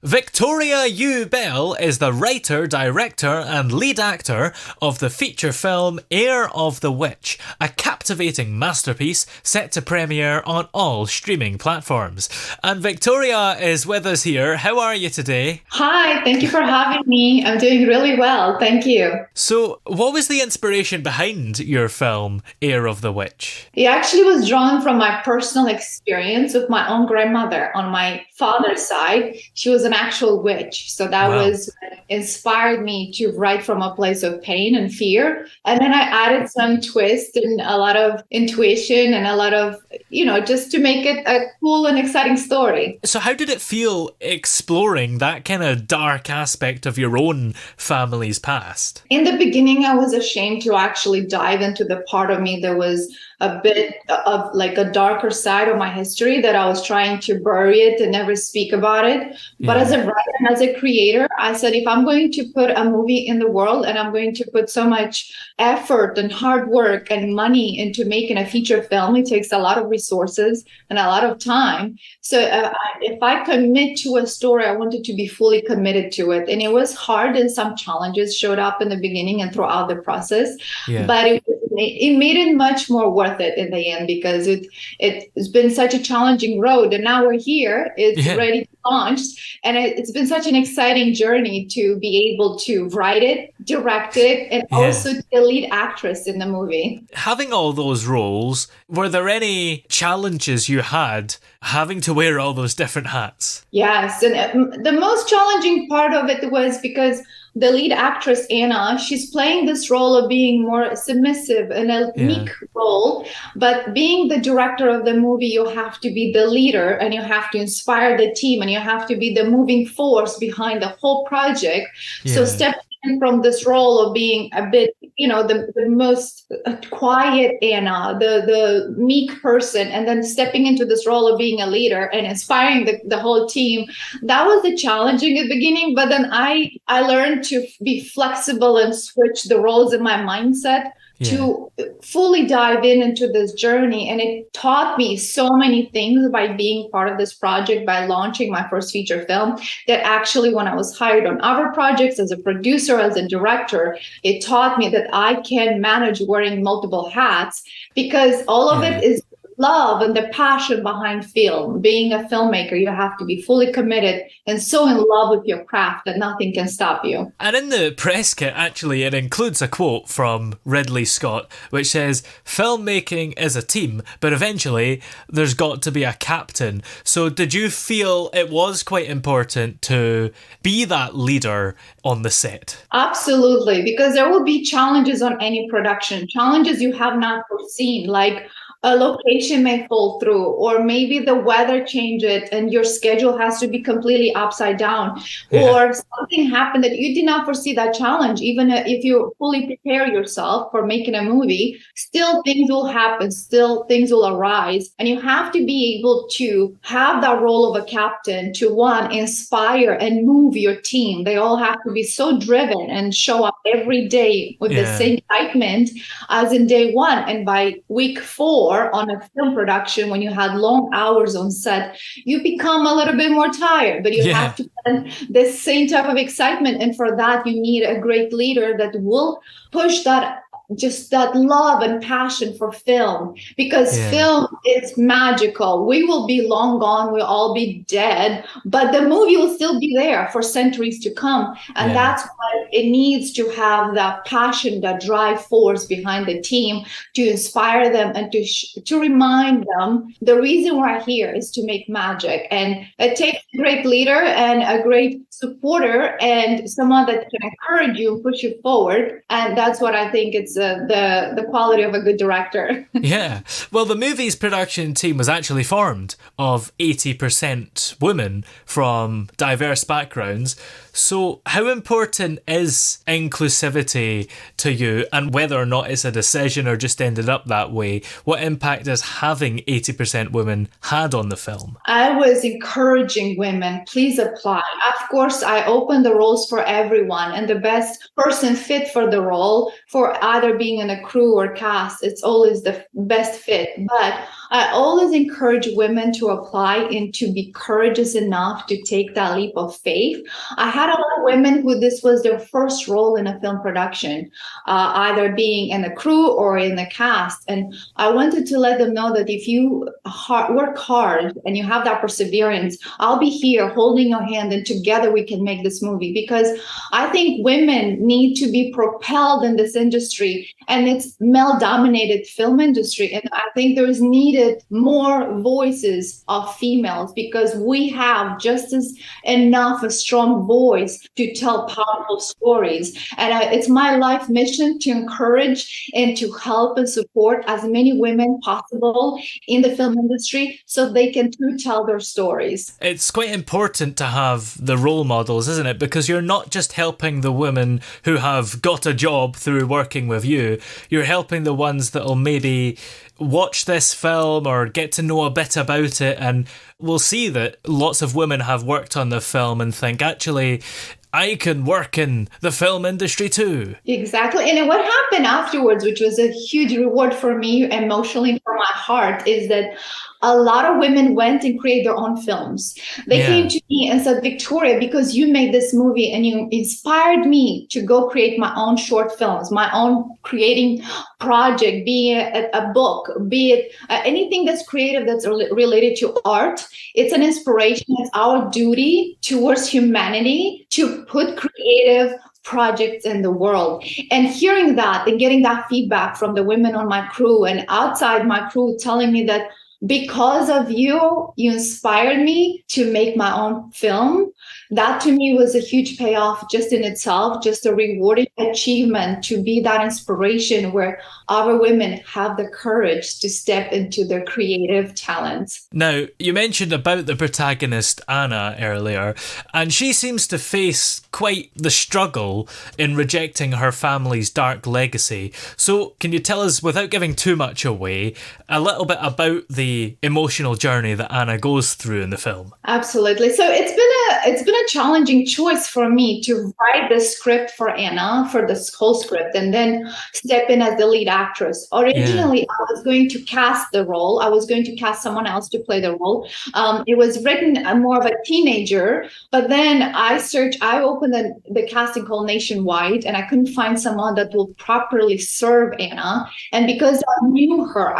Victoria Yu Bell is the writer, director and lead actor of the feature film Heir of the Witch, a captivating masterpiece set to premiere on all streaming platforms. And Victoria is with us here. How are you today? Hi, thank you for having me. I'm doing really well, thank you. So, what was the inspiration behind your film Heir of the Witch? It actually was drawn from my personal experience with my own grandmother on my father's side. She was an actual witch. So that Wow. was inspired me to write from a place of pain and fear. And then I added some twist and a lot of intuition and a lot of, just to make it a cool and exciting story. So how did it feel exploring that kind of dark aspect of your own family's past? In the beginning, I was ashamed to actually dive into the part of me that was a bit of like a darker side of my history, that I was trying to bury it and never speak about it. But as a writer and as a creator, I said, if I'm going to put a movie in the world and I'm going to put so much effort and hard work and money into making a feature film, it takes a lot of resources and a lot of time. So if I commit to a story, I wanted to be fully committed to it. And it was hard, and some challenges showed up in the beginning and throughout the process. But it made it much more worth it in the end, because it's been such a challenging road, and now we're here. It's ready to launch, and it's been such an exciting journey to be able to write it, direct it, and also be the lead actress in the movie. Having all those roles, were there any challenges you had having to wear all those different hats? Yes, and the most challenging part of it was because the lead actress, Anna, she's playing this role of being more submissive and a meek role. But being the director of the movie, you have to be the leader, and you have to inspire the team, and you have to be the moving force behind the whole project. So stepping in from this role of being a bit, the most quiet Anna, the meek person, and then stepping into this role of being a leader and inspiring the whole team, that was the challenging at the beginning. But then I learned to be flexible and switch the roles in my mindset to fully dive into this journey. And it taught me so many things by being part of this project, by launching my first feature film, that actually when I was hired on other projects as a producer, as a director, it taught me that I can manage wearing multiple hats, because all of it is love and the passion behind film. Being a filmmaker, you have to be fully committed and so in love with your craft that nothing can stop you. And in the press kit, actually, it includes a quote from Ridley Scott, which says, "Filmmaking is a team, but eventually there's got to be a captain." So did you feel it was quite important to be that leader on the set? Absolutely, because there will be challenges on any production, challenges you have not foreseen, like a location may fall through, or maybe the weather changes and your schedule has to be completely upside down, or something happened that you did not foresee that challenge. Even if you fully prepare yourself for making a movie, still things will happen, still things will arise. And you have to be able to have that role of a captain to, one, inspire and move your team. They all have to be so driven and show up every day with the same excitement as in day one. And by week 4, on a film production, when you had long hours on set, you become a little bit more tired, but you have to spend the same type of excitement. And for that, you need a great leader that will push that, just that love and passion for film, because film is magical. We will be long gone, we'll all be dead, but the movie will still be there for centuries to come. And that's why it needs to have that passion, that drive force behind the team, to inspire them and to remind them the reason we're here is to make magic. And it takes a great leader and a great supporter and someone that can encourage you and push you forward. And that's what I think it's the quality of a good director. Well, the movie's production team was actually formed of 80% women from diverse backgrounds. So how important is inclusivity to you, and whether or not it's a decision or just ended up that way, what impact has having 80% women had on the film? I was encouraging women, please apply. Of course, I opened the roles for everyone, and the best person fit for the role, for either either being in a crew or cast, it's always the best fit. But I always encourage women to apply and to be courageous enough to take that leap of faith. I had a lot of women who this was their first role in a film production, either being in the crew or in the cast. And I wanted to let them know that if you work hard and you have that perseverance, I'll be here holding your hand, and together we can make this movie. Because I think women need to be propelled in this industry, and it's male-dominated film industry. And I think there is needed more voices of females, because we have just as enough a strong voice to tell powerful stories. And it's my life mission to encourage and to help and support as many women possible in the film industry so they can too tell their stories. It's quite important to have the role models, isn't it? Because you're not just helping the women who have got a job through working with you, you're helping the ones that'll maybe watch this film or get to know a bit about it, and we'll see that lots of women have worked on the film and think, actually, I can work in the film industry too. Exactly. And what happened afterwards, which was a huge reward for me emotionally, for my heart, is that a lot of women went and created their own films. They came to me and said, Victoria, because you made this movie and you inspired me to go create my own short films, my own creating project, be it a book, be it anything that's creative, that's related to art. It's an inspiration. It's our duty towards humanity to put creative projects in the world. And hearing that and getting that feedback from the women on my crew and outside my crew telling me that because of you, you inspired me to make my own film. That to me was a huge payoff just in itself, just a rewarding achievement to be that inspiration where other women have the courage to step into their creative talents. Now, you mentioned about the protagonist, Anna, earlier, and she seems to face quite the struggle in rejecting her family's dark legacy. So can you tell us, without giving too much away, a little bit about the emotional journey that Anna goes through in the film? Absolutely. So it's been a challenging choice for me to write the script for Anna, for this whole script, and then step in as the lead actress. Originally, I was going to cast the role. I was going to cast someone else to play the role. It was written more of a teenager, but then I opened the casting call nationwide, and I couldn't find someone that will properly serve Anna. And because I knew her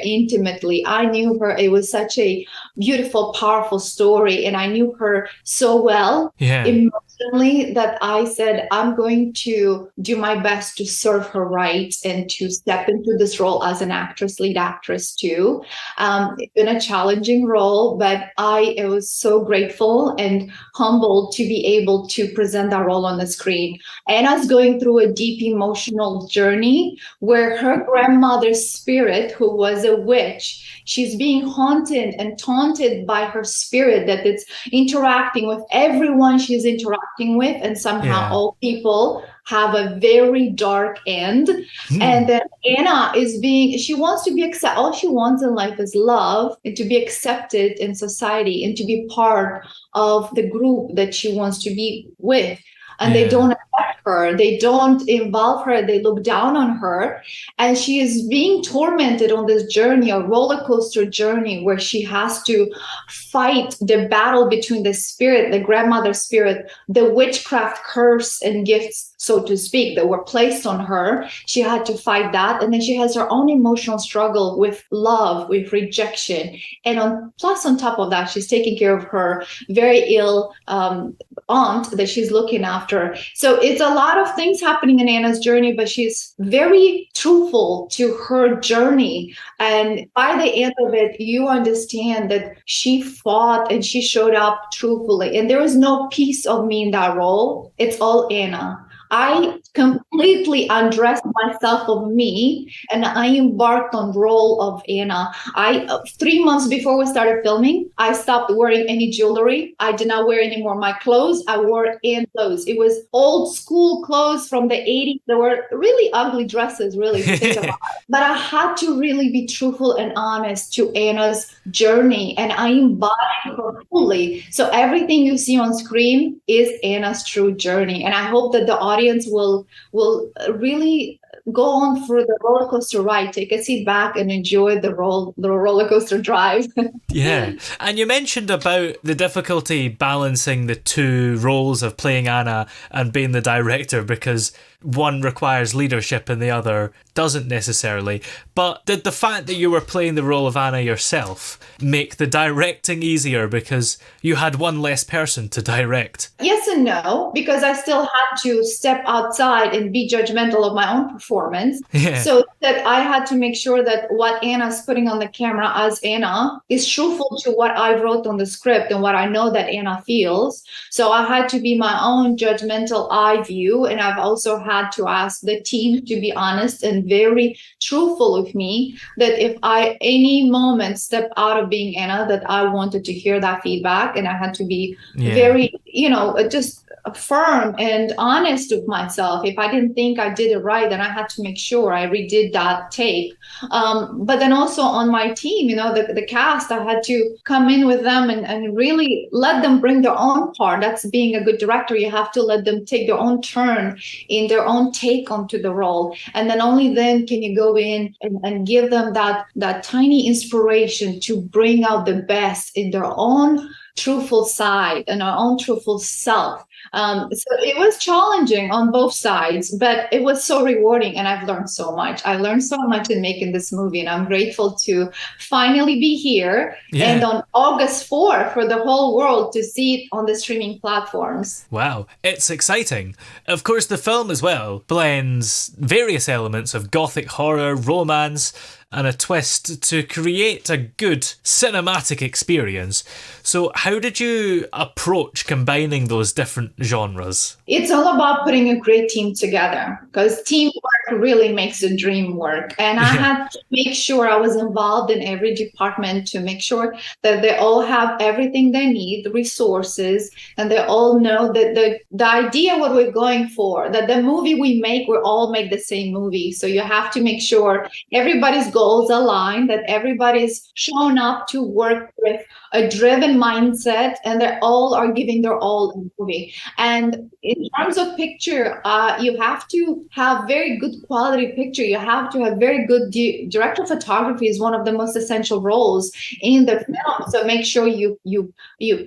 intimately. I knew her. It was such a beautiful, powerful story, and I knew her so well emotionally that I said, I'm going to do my best to serve her right and to step into this role as an actress, lead actress too. It's been a challenging role, but I was so grateful and humbled to be able to present that role on the screen. Anna's going through a deep emotional journey where her grandmother's spirit, who was a witch, she's being haunted and taunted by her spirit that it's interacting with everyone she's interacting with, and somehow all people have a very dark end. And then Anna she wants to be accepted. All she wants in life is love and to be accepted in society and to be part of the group that she wants to be with. And they don't accept her. They don't involve her. They look down on her. And she is being tormented on this journey, a roller coaster journey, where she has to fight the battle between the spirit, the grandmother spirit, the witchcraft curse and gifts, so to speak, that were placed on her. She had to fight that. And then she has her own emotional struggle with love, with rejection. And plus on top of that, she's taking care of her very ill aunt that she's looking after. So it's a lot of things happening in Anna's journey, but she's very truthful to her journey. And by the end of it, you understand that she fought and she showed up truthfully. And there was no piece of me in that role. It's all Anna. I completely undressed myself of me and I embarked on the role of Anna. 3 months before we started filming, I stopped wearing any jewelry. I did not wear any more my clothes. I wore Anne clothes. It was old school clothes from the 80s. They were really ugly dresses, really, to think about. But I had to really be truthful and honest to Anna's journey, and I embodied her fully. So everything you see on screen is Anna's true journey. And I hope that the audience will really go on for the roller coaster ride. Take a seat back and enjoy the roller coaster drive. Yeah. And you mentioned about the difficulty balancing the two roles of playing Anna and being the director, because one requires leadership and the other doesn't necessarily. But did the fact that you were playing the role of Anna yourself make the directing easier because you had one less person to direct? Yes and no, because I still had to step outside and be judgmental of my own performance. Yeah. So that I had to make sure that what Anna's putting on the camera as Anna is truthful to what I wrote on the script and what I know that Anna feels. So I had to be my own judgmental eye view. And I've also had to ask the team to be honest and very truthful with me, that if I any moment step out of being Anna, that I wanted to hear that feedback. And I had to be very, just firm and honest with myself. If I didn't think I did it right, then I had to make sure I redid that take. But then also on my team, the cast, I had to come in with them and really let them bring their own part. That's being a good director. You have to let them take their own turn in their own take onto the role. And then only then can you go in and give them that tiny inspiration to bring out the best in their own truthful side and our own truthful self. So it was challenging on both sides, but it was so rewarding, and I've learned so much. I learned so much in making this movie, and I'm grateful to finally be here and on August 4th for the whole world to see it on the streaming platforms. Wow, it's exciting. Of course, the film as well blends various elements of gothic horror, romance, and a twist to create a good cinematic experience. So how did you approach combining those different genres? It's all about putting a great team together, because teamwork really makes the dream work. And I had to make sure I was involved in every department to make sure that they all have everything they need, the resources, and they all know that the idea, what we're going for, that the movie we make, we all make the same movie. So you have to make sure everybody's goals align, that everybody's shown up to work with a driven mindset, and they all are giving their all in the movie. And in terms of picture, you have to have very good quality picture. You have to have very good director of photography is one of the most essential roles in the film. So make sure you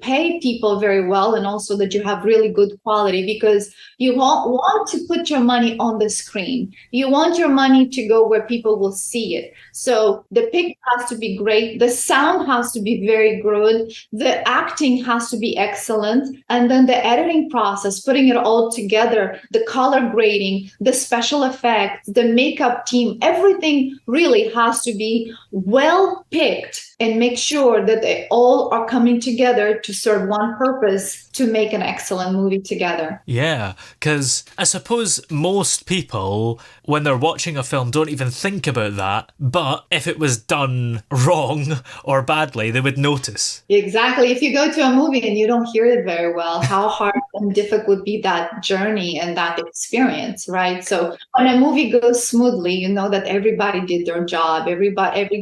pay people very well, and also that you have really good quality, because you want to put your money on the screen. You want your money to go where people will see it. So the picture has to be great. The sound has to be very good. The acting has to be excellent. And then the editing process, putting it all together, the color grading, the special effects, the makeup team, everything really has to be well picked, and make sure that they all are coming together to serve one purpose, to make an excellent movie together. Yeah, because I suppose most people, when they're watching a film, don't even think about that. But if it was done wrong or badly, they would notice. Exactly. If you go to a movie and you don't hear it very well, how hard and difficult would be that journey and that experience, right? So when a movie goes smoothly, you know that everybody did their job, every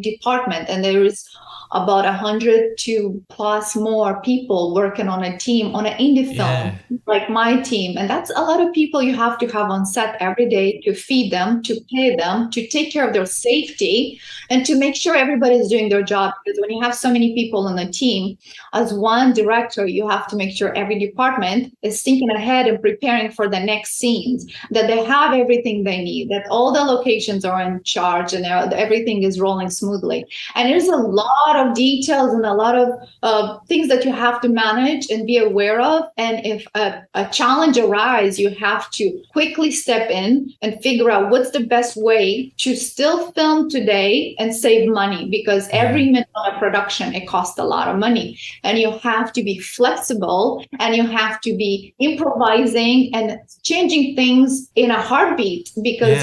department, and there is about 100 to plus more people working on a team on an indie film, like my team. And that's a lot of people you have to have on set every day to feed them, to pay them, to take care of their safety, and to make sure everybody's doing their job. Because when you have so many people on a team, as one director, you have to make sure every department is thinking ahead and preparing for the next scenes, that they have everything they need, that all the locations are in charge, and everything is rolling smoothly. And there's a lot of details and a lot of things that you have to manage and be aware of. And if a challenge arises, you have to quickly step in and figure out what's the best way to still film today and save money, because every minute of production, it costs a lot of money. And you have to be flexible, and you have to be improvising and changing things in a heartbeat, because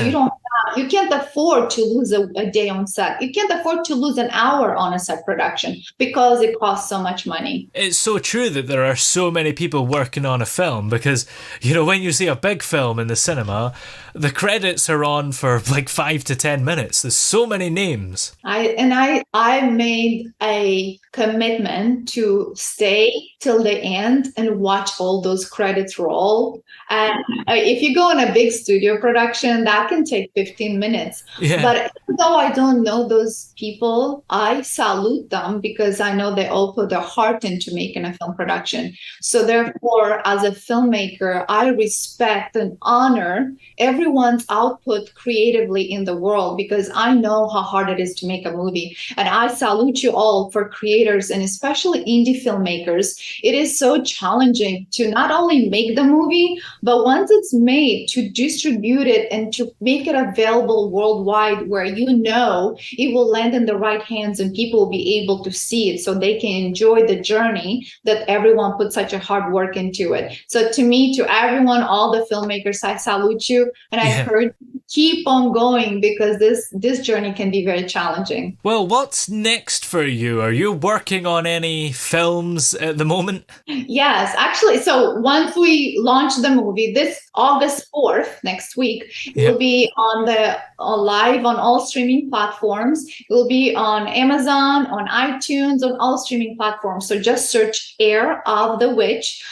you can't afford to lose a day on set. You can't afford to lose an hour on a set production, because it costs so much money. It's so true that there are so many people working on a film, because, when you see a big film in the cinema, the credits are on for like 5 to 10 minutes. There's so many names. I made a commitment to stay till the end and watch all those credits roll. And if you go on a big studio production, that can take 15 minutes. Yeah. But though I don't know those people, I salute them because I know they all put their heart into making a film production. So therefore, as a filmmaker, I respect and honor everyone's output creatively in the world because I know how hard it is to make a movie. And I salute you all for creators and especially indie filmmakers. It is so challenging to not only make the movie, but once it's made, to distribute it and to make it available worldwide where you know it will land in the right hands and people will be able to see it so they can enjoy the journey that everyone put such a hard work into it. So to me, to everyone, all the filmmakers, I salute you and I encourage you to keep on going because this journey can be very challenging. Well, what's next for you? Are you working on any films at the moment? Yes, actually. So once we launch the movie, this August 4th, next week, it will be on the live on all streaming platforms. It will be on Amazon, on iTunes, on all streaming platforms. So just search Heir of the Witch.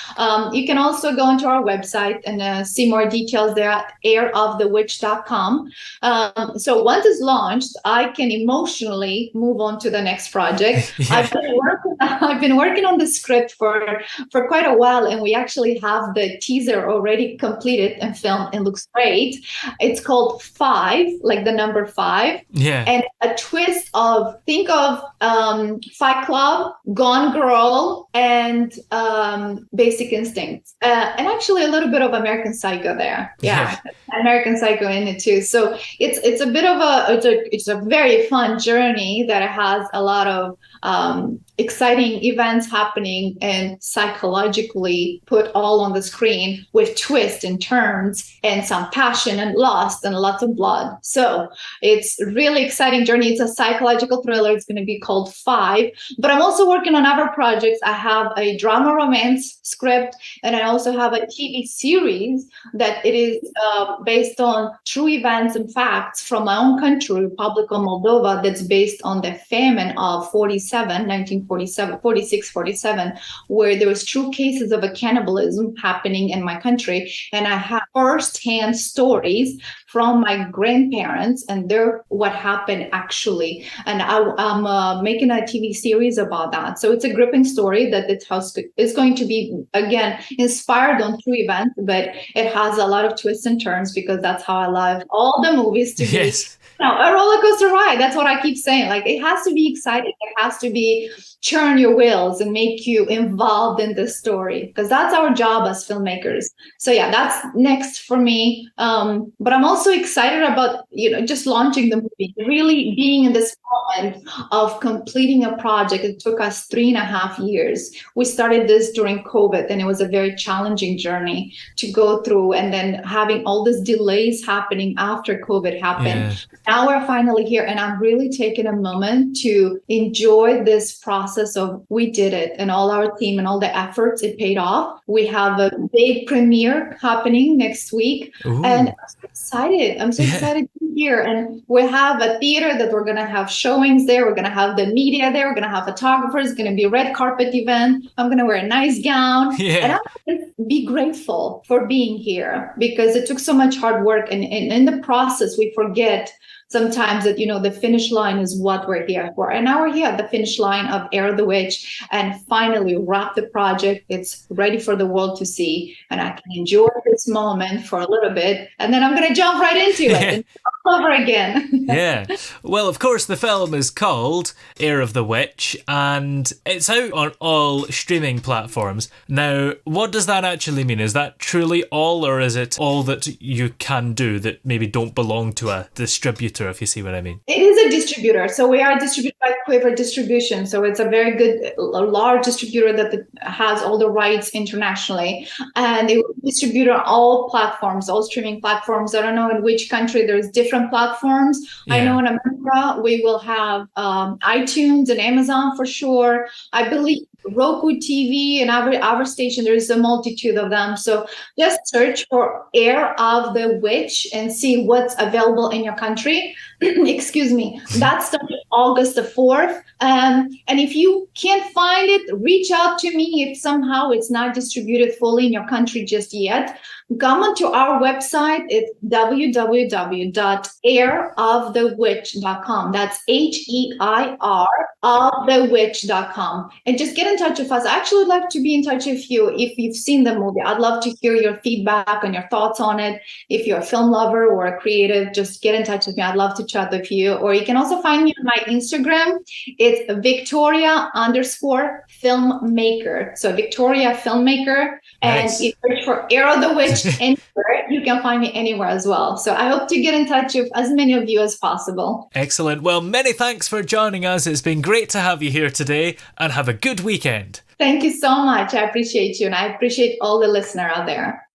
You can also go into our website and see more details there at heirofthewitch.com. So once it's launched, I can emotionally move on to the next project. I've been working on the script for quite a while, and we actually have the teaser already completed and filmed and looks great. It's called 5, like the number 5. Yeah. And a twist of, think of Fight Club, Gone Girl, and Basic Instincts. And actually a little bit of American Psycho there. Yeah. American Psycho in it too. So it's a bit of it's a very fun journey that has a lot of exciting events happening and psychologically put all on the screen with twists and turns and some passion and lust and lots of blood. So it's a really exciting journey. It's a psychological thriller. It's going to be called 5. But I'm also working on other projects. I have a drama romance script, and I also have a TV series that it is based on true events and facts from my own country, Republic of Moldova, that's based on the famine of 1947, 46, 47, where there was true cases of a cannibalism happening in my country. And I have firsthand stories from my grandparents and what happened actually. And I'm making a TV series about that. So it's a gripping story that is going to be, again, inspired on true events, but it has a lot of twists and turns because that's how I love all the movies to be. A roller coaster ride. That's what I keep saying. Like, it has to be exciting. It has to be churn your wheels and make you involved in the story, because that's our job as filmmakers. So yeah, that's next for me. But I'm also excited about, just launching the movie, really being in this moment of completing a project. It took us 3.5 years. We started this during COVID, and it was a very challenging journey to go through, and then having all these delays happening after COVID happened. Now we're finally here, and I'm really taking a moment to enjoy this process of we did it, and all our team and all the efforts, it paid off. We have a big premiere happening next week. Ooh. And I'm so excited. I'm so excited to be here. And we have a theater that we're going to have showings there. We're going to have the media there. We're going to have photographers. It's going to be a red carpet event. I'm going to wear a nice gown. And I'm going to be grateful for being here because it took so much hard work. And in the process, we forget sometimes that, the finish line is what we're here for. And now we're here at the finish line of Heir of the Witch, and finally wrap the project. It's ready for the world to see, and I can enjoy this moment for a little bit, and then I'm going to jump right into it and all over again. Well, of course, the film is called Heir of the Witch, and it's out on all streaming platforms. Now, what does that actually mean? Is that truly all, or is it all that you can do that maybe don't belong to a distributor, if you see what I mean? It is a distributor. So we are distributed by Quiver Distribution. So it's a very good, large distributor that has all the rights internationally. And they will distribute on all platforms, all streaming platforms. I don't know in which country there's different platforms. I know in America, we will have iTunes and Amazon for sure. I believe Roku TV, and our station. There is a multitude of them. So just search for Heir of the Witch and see what's available in your country. Excuse me. That started August the 4th. And if you can't find it, reach out to me if somehow it's not distributed fully in your country just yet. Come onto our website. It's www.heirofthewitch.com. That's HEIR ofthewitch.com. And just get in touch with us. I actually would like to be in touch with you if you've seen the movie. I'd love to hear your feedback and your thoughts on it. If you're a film lover or a creative, just get in touch with me. I'd love to chat with you. Or you can also find me on my Instagram. It's Victoria_filmmaker. So Victoria Filmmaker. And Nice. you search for Heir of the Witch anywhere. You can find me anywhere as well. So I hope to get in touch with as many of you as possible. Excellent. Well, many thanks for joining us. It's been great to have you here today, and have a good weekend. Thank you so much. I appreciate you, and I appreciate all the listener out there.